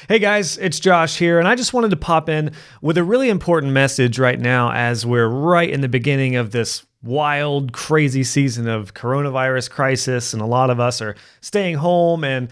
Hey guys, it's Josh here, and I just wanted to pop in with a really important message right now as we're right in the beginning of this wild, crazy season of coronavirus crisis, and a lot of us are staying home and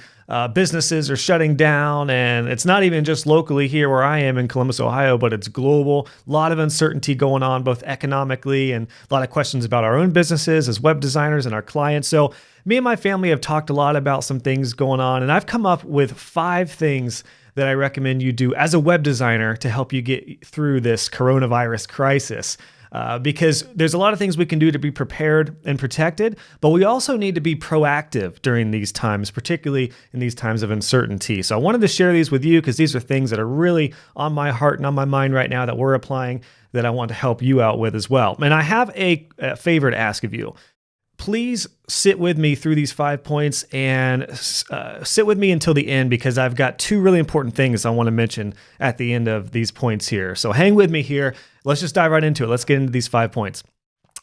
businesses are shutting down, and it's not even just locally here where I am in Columbus, Ohio, but it's global. A lot of uncertainty going on, both economically and a lot of questions about our own businesses as web designers and our clients. So me and my family have talked a lot about some things going on, and I've come up with 5 things that I recommend you do as a web designer to help you get through this coronavirus crisis. Because there's a lot of things we can do to be prepared and protected, but we also need to be proactive during these times, particularly in these times of uncertainty. So I wanted to share these with you because these are things that are really on my heart and on my mind right now that we're applying that I want to help you out with as well. And I have a favor to ask of you. Please sit with me through these 5 points and sit with me until the end because I've got 2 really important things I want to mention at the end of these points here. So hang with me here. Let's just dive right into it. Let's get into these 5 points.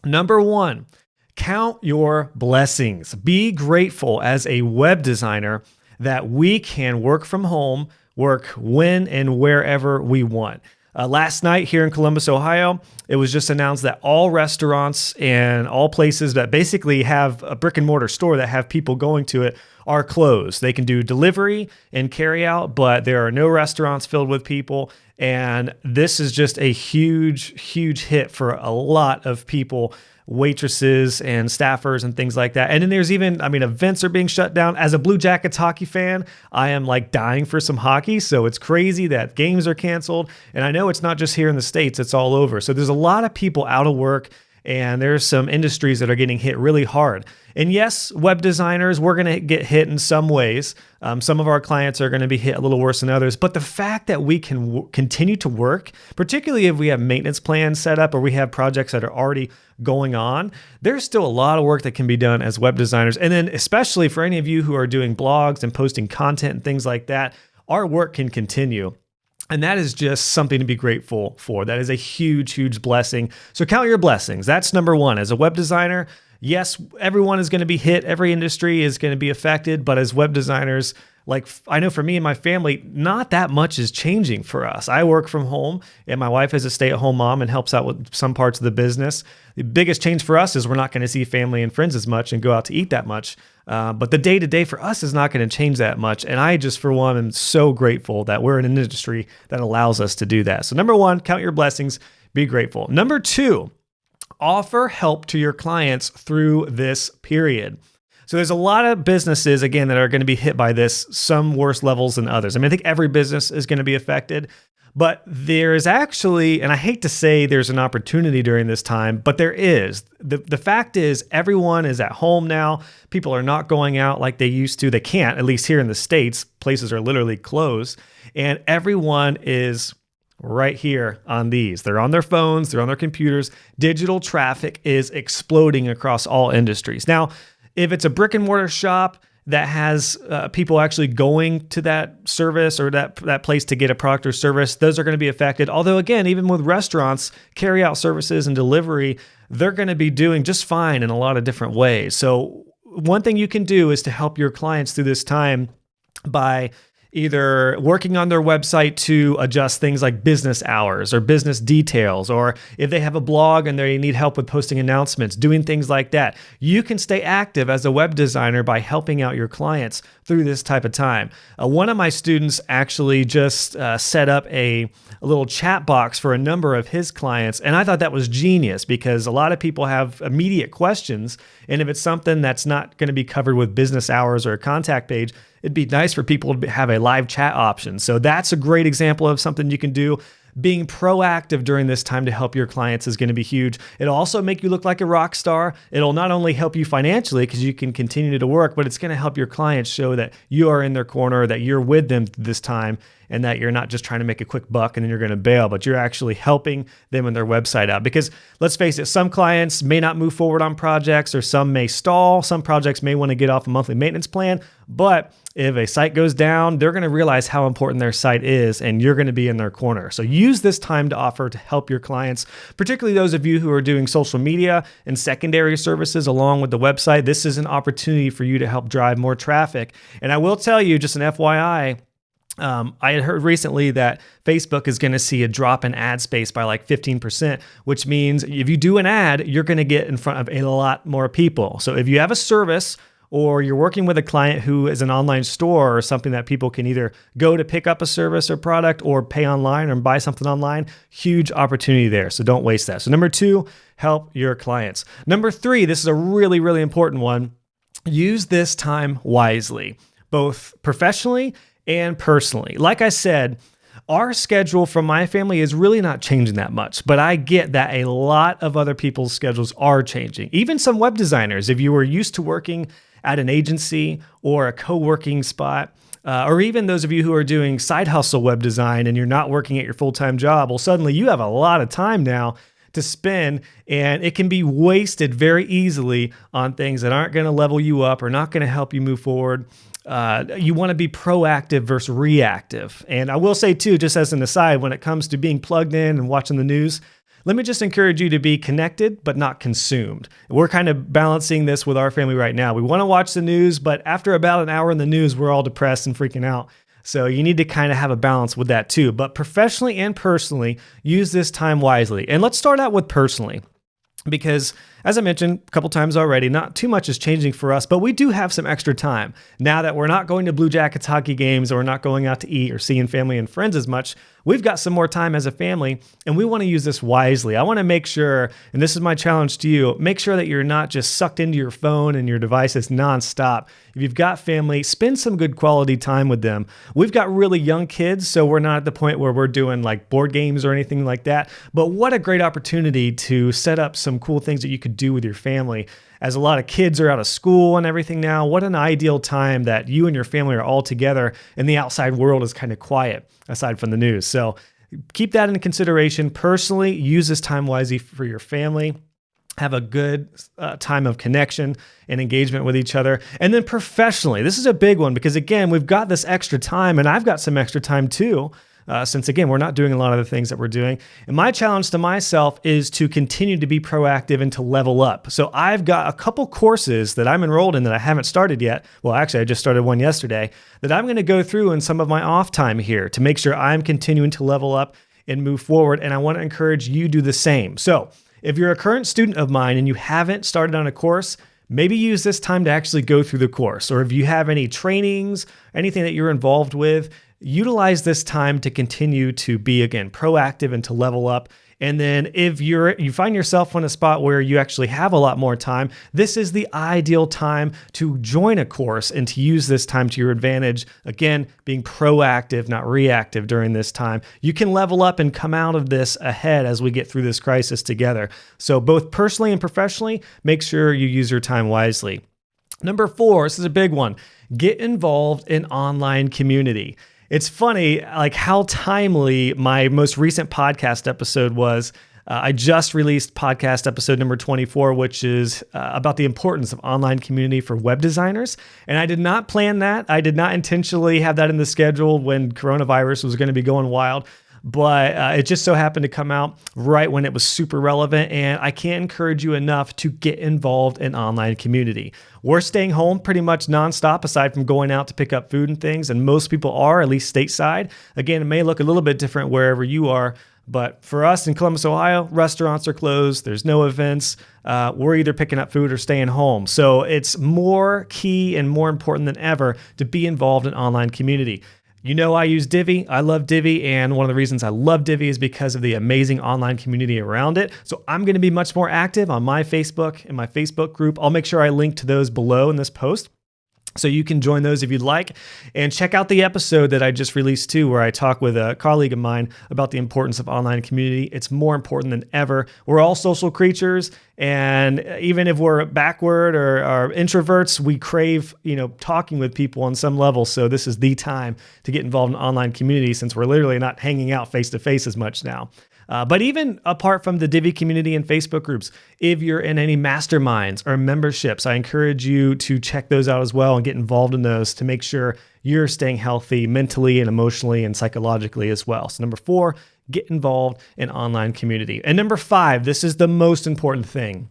Number 1, count your blessings. Be grateful as a web designer that we can work from home, work when and wherever we want. Last night here in Columbus, Ohio, it was just announced that all restaurants and all places that basically have a brick and mortar store that have people going to it are closed. They can do delivery and carry out, but there are no restaurants filled with people. And this is just a huge, huge hit for a lot of people, waitresses and staffers and things like that. And then there's even, events are being shut down. As a Blue Jackets hockey fan, I am like dying for some hockey. So it's crazy that games are canceled. And I know it's not just here in the States, it's all over. So there's a lot of people out of work, and there's some industries that are getting hit really hard. And yes, web designers, we're going to get hit in some ways. Some of our clients are going to be hit a little worse than others. But the fact that we can continue to work, particularly if we have maintenance plans set up or we have projects that are already going on, there's still a lot of work that can be done as web designers. And then especially for any of you who are doing blogs and posting content and things like that, our work can continue. And that is just something to be grateful for. That is a huge, huge blessing. So count your blessings. That's number 1. As a web designer, yes, everyone is going to be hit. Every industry is going to be affected. But as web designers, like I know for me and my family, not that much is changing for us. I work from home and my wife is a stay-at-home mom and helps out with some parts of the business. The biggest change for us is we're not going to see family and friends as much and go out to eat that much. But the day-to-day for us is not going to change that much. And I just, for one, am so grateful that we're in an industry that allows us to do that. So number 1, count your blessings, be grateful. Number 2, offer help to your clients through this period. So there's a lot of businesses, again, that are going to be hit by this, some worse levels than others. I think every business is going to be affected, but there's actually, and I hate to say there's an opportunity during this time, but there is. The fact is everyone is at home now. People are not going out like they used to. They can't, at least here in the States. Places are literally closed, and everyone is right here on these. They're on their phones, they're on their computers. Digital traffic is exploding across all industries. Now, if it's a brick and mortar shop that has people actually going to that service or that place to get a product or service, those are going to be affected. Although again, even with restaurants, carry out services and delivery, they're going to be doing just fine in a lot of different ways. So one thing you can do is to help your clients through this time by either working on their website to adjust things like business hours or business details, or if they have a blog and they need help with posting announcements, doing things like that. You can stay active as a web designer by helping out your clients through this type of time. One of my students actually just set up a little chat box for a number of his clients, and I thought that was genius because a lot of people have immediate questions, and if it's something that's not going to be covered with business hours or a contact page, it'd be nice for people to have a live chat option. So that's a great example of something you can do. Being proactive during this time to help your clients is going to be huge. It'll also make you look like a rock star. It'll not only help you financially because you can continue to work, but it's going to help your clients show that you are in their corner, that you're with them this time, and that you're not just trying to make a quick buck and then you're going to bail, but you're actually helping them and their website out. Because let's face it, some clients may not move forward on projects, or some may stall. Some projects may want to get off a monthly maintenance plan, but if a site goes down, they're going to realize how important their site is, and you're going to be in their corner. So use this time to offer to help your clients, particularly those of you who are doing social media and secondary services along with the website. This is an opportunity for you to help drive more traffic. And I will tell you, just an FYI, I had heard recently that Facebook is going to see a drop in ad space by like 15%, which means if you do an ad, you're going to get in front of a lot more people. So if you have a service or you're working with a client who is an online store or something that people can either go to pick up a service or product or pay online or buy something online, huge opportunity there. So don't waste that. So number 2, help your clients. Number 3, this is a really, really important one. Use this time wisely, both professionally and personally. Like I said, our schedule from my family is really not changing that much, but I get that a lot of other people's schedules are changing. Even some web designers, if you were used to working at an agency or a co-working spot, or even those of you who are doing side hustle web design and you're not working at your full-time job, well, suddenly you have a lot of time now to spend, and it can be wasted very easily on things that aren't going to level you up or not going to help you move forward. You want to be proactive versus reactive. And I will say too, just as an aside, when it comes to being plugged in and watching the news, let me just encourage you to be connected, but not consumed. We're kind of balancing this with our family right now. We want to watch the news, but after about an hour in the news, we're all depressed and freaking out. So you need to kind of have a balance with that too. But professionally and personally, use this time wisely. And let's start out with personally, because as I mentioned a couple times already, not too much is changing for us, but we do have some extra time. Now that we're not going to Blue Jackets hockey games or we're not going out to eat or seeing family and friends as much, we've got some more time as a family, and we want to use this wisely. I want to make sure, and this is my challenge to you, make sure that you're not just sucked into your phone and your devices nonstop. If you've got family, spend some good quality time with them. We've got really young kids, so we're not at the point where we're doing like board games or anything like that, but what a great opportunity to set up some cool things that you could do with your family. As a lot of kids are out of school and everything now, what an ideal time that you and your family are all together and the outside world is kind of quiet aside from the news. So keep that in consideration. Personally, use this time wisely for your family. Have a good time of connection and engagement with each other. And then professionally, this is a big one because again, we've got this extra time and I've got some extra time too. Since again, we're not doing a lot of the things that we're doing. And my challenge to myself is to continue to be proactive and to level up. So I've got a couple courses that I'm enrolled in that I haven't started yet. Well, actually, I just started one yesterday that I'm going to go through in some of my off time here to make sure I'm continuing to level up and move forward. And I want to encourage you to do the same. So if you're a current student of mine and you haven't started on a course, maybe use this time to actually go through the course. Or if you have any trainings, anything that you're involved with, utilize this time to continue to be, again, proactive and to level up. And then if you find yourself in a spot where you actually have a lot more time, this is the ideal time to join a course and to use this time to your advantage. Again, being proactive, not reactive during this time. You can level up and come out of this ahead as we get through this crisis together. So both personally and professionally, make sure you use your time wisely. Number 4, this is a big one. Get involved in online community. It's funny, like how timely my most recent podcast episode was. I just released podcast episode number 24, which is about the importance of online community for web designers. And I did not plan that. I did not intentionally have that in the schedule when coronavirus was going to be going wild. But it just so happened to come out right when it was super relevant. And I can't encourage you enough to get involved in online community. We're staying home pretty much nonstop aside from going out to pick up food and things. And most people are, at least stateside. Again, it may look a little bit different wherever you are. But for us in Columbus, Ohio, restaurants are closed. There's no events. We're either picking up food or staying home. So it's more key and more important than ever to be involved in online community. You know, I use Divi. I love Divi. And one of the reasons I love Divi is because of the amazing online community around it. So I'm going to be much more active on my Facebook and my Facebook group. I'll make sure I link to those below in this post, so you can join those if you'd like. And check out the episode that I just released too, where I talk with a colleague of mine about the importance of online community. It's more important than ever. We're all social creatures. And even if we're backward or are introverts, we crave, talking with people on some level. So this is the time to get involved in online community since we're literally not hanging out face to face as much now. But even apart from the Divi community and Facebook groups, if you're in any masterminds or memberships, I encourage you to check those out as well and get involved in those to make sure you're staying healthy mentally and emotionally and psychologically as well. So number 4, get involved in online community. And number 5, this is the most important thing.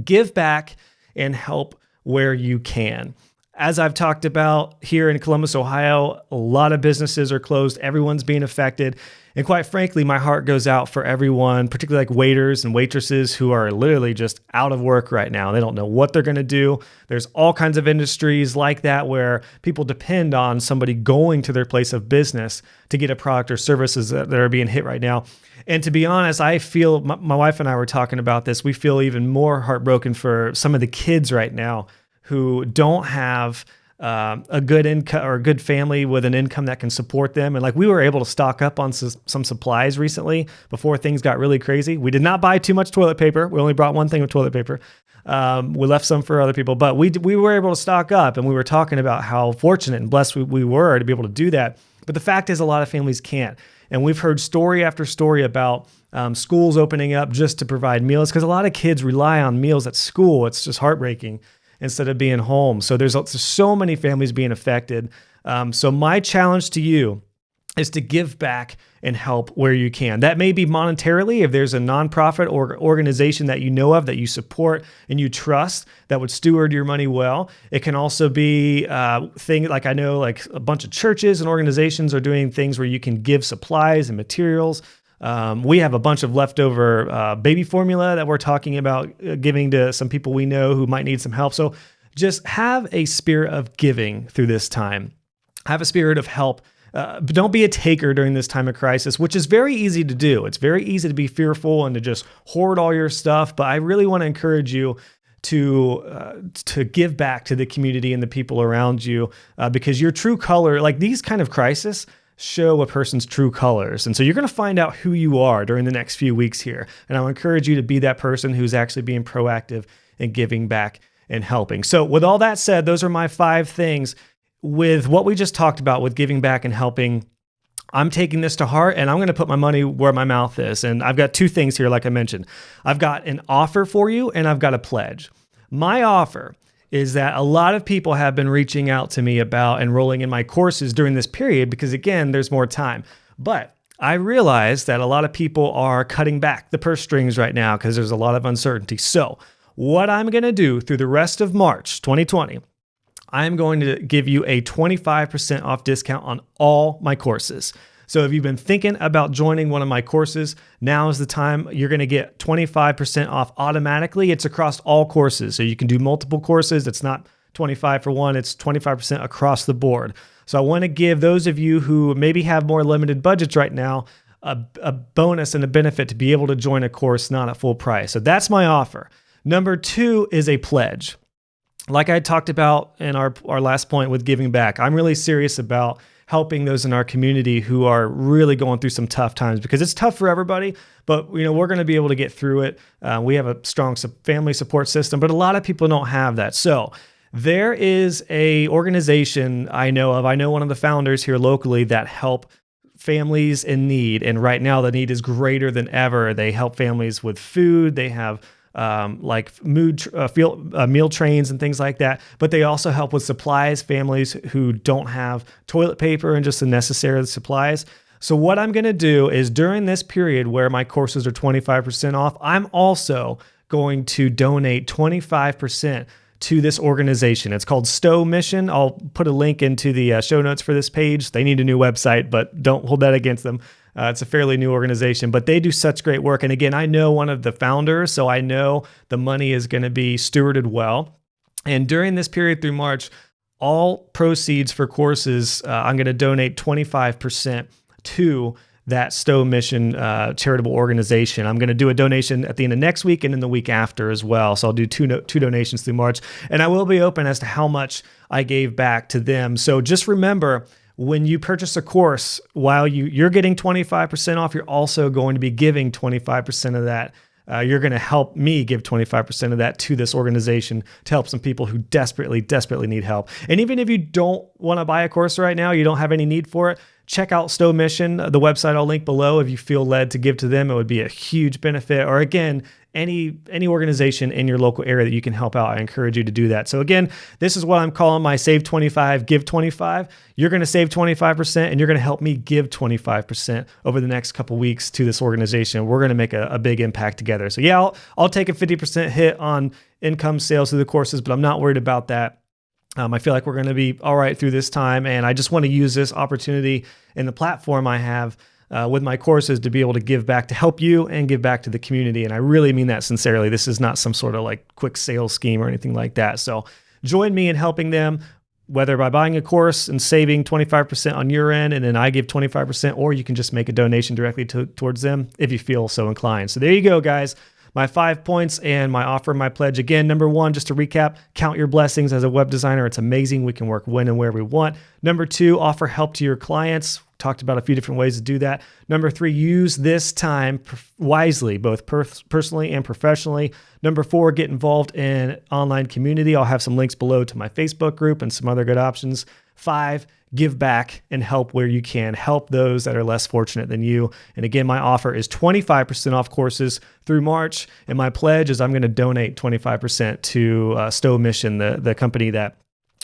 Give back and help where you can. As I've talked about here in Columbus, Ohio, a lot of businesses are closed. Everyone's being affected. And quite frankly, my heart goes out for everyone, particularly like waiters and waitresses who are literally just out of work right now. They don't know what they're going to do. There's all kinds of industries like that where people depend on somebody going to their place of business to get a product or services that are being hit right now. And to be honest, I feel, my wife and I were talking about this, we feel even more heartbroken for some of the kids right now who don't have a good income or a good family with an income that can support them. And like we were able to stock up on some supplies recently before things got really crazy. We did not buy too much toilet paper. We only brought one thing of toilet paper. We left some for other people, but we were able to stock up, and we were talking about how fortunate and blessed we were to be able to do that. But the fact is a lot of families can't. And we've heard story after story about schools opening up just to provide meals because a lot of kids rely on meals at school. It's just heartbreaking instead of being home. So there's so many families being affected. So my challenge to you is to give back and help where you can. That may be monetarily if there's a nonprofit or organization that you know of that you support and you trust that would steward your money well. It can also be things like I know like a bunch of churches and organizations are doing things where you can give supplies and materials. We have a bunch of leftover baby formula that we're talking about giving to some people we know who might need some help. So just have a spirit of giving through this time. Have a spirit of help. But don't be a taker during this time of crisis, which is very easy to do. It's very easy to be fearful and to just hoard all your stuff. But I really want to encourage you to give back to the community and the people around you because your true color, like these kind of crises, show a person's true colors. And so you're going to find out who you are during the next few weeks here. And I'll encourage you to be that person who's actually being proactive and giving back and helping. So with all that said, those are my 5 things. With what we just talked about with giving back and helping, I'm taking this to heart and I'm going to put my money where my mouth is. And I've got 2 things here, like I mentioned. I've got an offer for you and I've got a pledge. My offer is that a lot of people have been reaching out to me about enrolling in my courses during this period because, again, there's more time. But I realize that a lot of people are cutting back the purse strings right now because there's a lot of uncertainty. So what I'm going to do through the rest of March 2020, I'm going to give you a 25% off discount on all my courses. So if you've been thinking about joining one of my courses, now is the time. You're going to get 25% off automatically. It's across all courses. So you can do multiple courses. It's not 25 for one, it's 25% across the board. So I want to give those of you who maybe have more limited budgets right now a bonus and a benefit to be able to join a course not at full price. So that's my offer. Number 2 is a pledge. Like I talked about in our last point with giving back, I'm really serious about helping those in our community who are really going through some tough times because it's tough for everybody, but we're going to be able to get through it. We have a strong family support system, but a lot of people don't have that. So there is a organization I know of. I know one of the founders here locally that help families in need. And right now the need is greater than ever. They help families with food. They have meal trains and things like that. But they also help with supplies, families who don't have toilet paper and just the necessary supplies. So what I'm going to do is during this period where my courses are 25% off, I'm also going to donate 25% to this organization. It's called Stowe Mission. I'll put a link into the show notes for this page. They need a new website, but don't hold that against them. It's a fairly new organization, but they do such great work. And again, I know one of the founders, so I know the money is going to be stewarded well. And during this period through March, all proceeds for courses, I'm going to donate 25% to that Stowe Mission charitable organization. I'm going to do a donation at the end of next week and in the week after as well. So I'll do two donations through March, and I will be open as to how much I gave back to them. So just remember, when you purchase a course, while you're getting 25% off, you're also going to be giving 25% of that. You're going to help me give 25% of that to this organization to help some people who desperately need help. And even if you don't want to buy a course right now, you don't have any need for it, check out Stowe Mission, the website I'll link below. If you feel led to give to them, it would be a huge benefit. Or again, any organization in your local area that you can help out, I encourage you to do that. So again, this is what I'm calling my Save 25, Give 25. You're going to save 25% and you're going to help me give 25% over the next couple weeks to this organization. We're going to make a big impact together. So yeah, I'll take a 50% hit on income sales through the courses, but I'm not worried about that. I feel like we're going to be all right through this time. And I just want to use this opportunity in the platform I have with my courses to be able to give back, to help you and give back to the community. And I really mean that sincerely. This is not some sort of like quick sales scheme or anything like that. So join me in helping them, whether by buying a course and saving 25% on your end, and then I give 25%, or you can just make a donation directly towards them if you feel so inclined. So there you go, guys. My 5 points and my offer, my pledge. Again, number 1, just to recap, count your blessings as a web designer. It's amazing. We can work when and where we want. Number 2, offer help to your clients. Talked about a few different ways to do that. Number 3, use this time wisely, both personally and professionally. Number 4, get involved in online community. I'll have some links below to my Facebook group and some other good options. 5, give back and help where you can. Help those that are less fortunate than you. And again, my offer is 25% off courses through March. And my pledge is I'm going to donate 25% to Stowe Mission, the company that,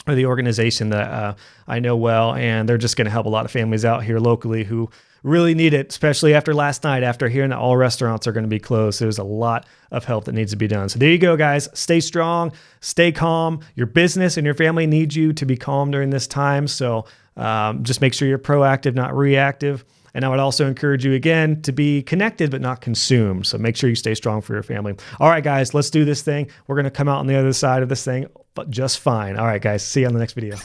or the organization that I know well. And they're just going to help a lot of families out here locally who really need it, especially after last night, after hearing that all restaurants are going to be closed. There's a lot of help that needs to be done. So there you go, guys. Stay strong, stay calm. Your business and your family need you to be calm during this time. So just make sure you're proactive, not reactive. And I would also encourage you, again, to be connected but not consumed. So make sure you stay strong for your family. All right, guys, let's do this thing. We're going to come out on the other side of this thing, but just fine. All right, guys, see you on the next video.